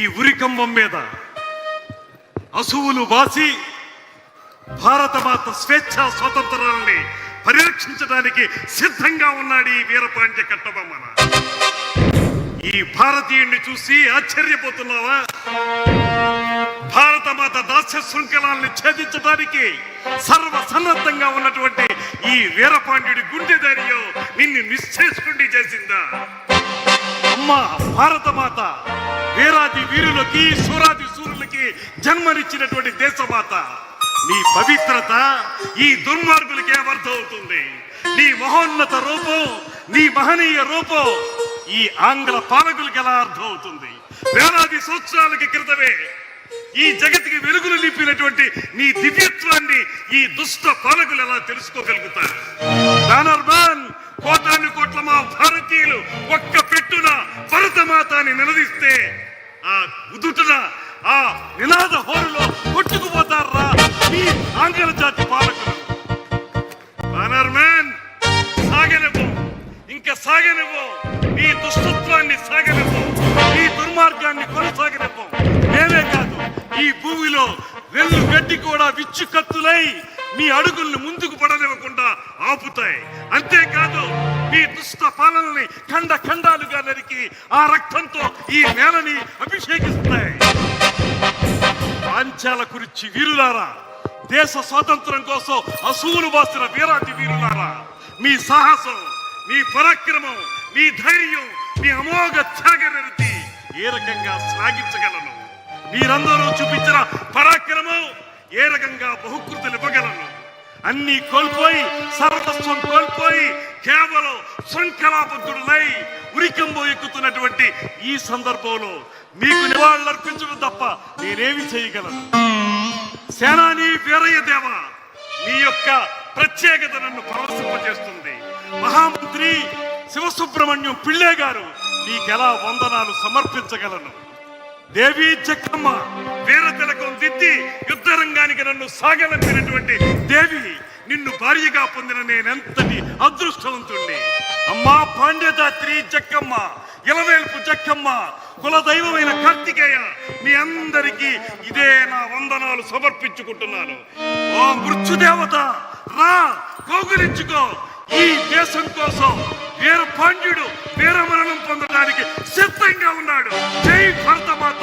ఈ ఉరికంబం మీద అసువులు బాసి భారతమాత స్వేచ్ఛ స్వాతంత్రాలని పరిరక్షించడానికి సిద్ధంగా ఉన్నాడు ఈ వీరపాండ్య కట్టబొమ్మన. ఈ భారతీయుణ్ణి చూసి ఆశ్చర్యపోతున్నావా? భారతమాత దాస్య శృంఖలాల్ని ఛేదించడానికి సర్వసన్నద్ధంగా ఉన్నటువంటి ఈ వీరపాండ్యుడి గుండె ధైర్యం నిన్ను నిశ్చేసుకుండి చేసిందా? అమ్మా భారతమాత వీరాది వీరులకి సూరాది సూరులకి జన్మనిచ్చినటువంటి దేశమాత. నీ పవిత్రత ఈ దుర్మార్గులకి ఏమర్థం అవుతుంది? నీ మహోన్నత రూపం, నీ మహనీయ రూపం ఈ ఆంగ్ల పాలకులకి ఎలా అర్థం అవుతుంది? వేలాది సంవత్సరాలకి క్రితమే ఈ జగతికి వెలుగులు నింపినటువంటి నీ దివ్యత్వాన్ని ఈ దుష్ట పాలకులు ఎలా తెలుసుకోగలుగుతారు? బ్యానర్ మ్యాన్, కోటాను కోట్ల మా భారతీయులు ఒక్క పెట్టున భరతమాతని నిలదీస్తే ఆ ఉదుటున ఆ నినాద హోరులో కొట్టుకుపోతారా ఈ ఆంగ్ల జాతి పాలకులు? బ్యానర్ మ్యాన్, సాగనివ్వు, ఇంకా సాగనివ్వు, నీ దుష్టత్వాన్ని సాగనివ్వు, నీ దుర్మార్గాన్ని కొనసాగనివ్వు. మేమే కాదు, ఈ భూమిలో వెల్లు గడ్డి కూడా విచ్చు కత్తులై మీ అడుగుల్ని ముందుకు పడనివ్వకుండా ఆపుతాయి. అంతేకాదు మీ దుష్ట పాలనని ఖండ ఖండాలుగా నరికి ఆ రక్తంతో ఈ నేలని అభిషేకిస్తాయి. పాంచాల కురిచి వీరులారా, దేశ స్వాతంత్రం కోసం అసూలు బాసిన వీరాటి వీరులారా, మీ సాహసం, మీ పరాక్రమం, మీ ధైర్యం, మీ అమోఘ త్యాగనిరతి ఏ రకంగా శ్లాఘించగలను? మీరందరూ చూపించిన పరాక్రమం ఏ రకంగా బహుకృతులు ఇవ్వగలను? అన్ని కోల్పోయి, సర్వస్వం కోల్పోయి కేవలం శృంఖలాబద్ధుడునై ఉరికంబో ఎక్కుతున్నటువంటి ఈ సందర్భంలో మీకు నివాళులు అర్పించడం తప్ప నేనేమి చేయగలను? సేనాని వీరయ్య దేవ, మీ యొక్క ప్రత్యేకత నన్ను పరవశింపజేస్తుంది. మహామంత్రి శివసుబ్రహ్మణ్యం పిళ్ళే గారు, నీకెలా వందనాలు సమర్పించగలను? దేవి జక్కమ్మ వీర తిలకం దిద్ది యుద్ధరంగానికి నన్ను సాగలంపినటువంటి దేవి, నిన్ను భార్యగా పొందిన నేనెంతటి అదృష్టవంతుణ్ణి. అమ్మా పాండ్యదాత్రి జక్కమ్మ, ఇలవేల్పు జక్కమ్మ, కులదైవమైన కార్తికేయ, మీ అందరికీ ఇదే నా వందనాలు సమర్పించుకుంటున్నాను. ఓ మృత్యుదేవత, రా కౌగులించుకో. ఈ దేశం కోసం వీర పాండ్యుడు వీరమరణం పొందడానికి సిద్ధంగా ఉన్నాడు. జై భరతమాత.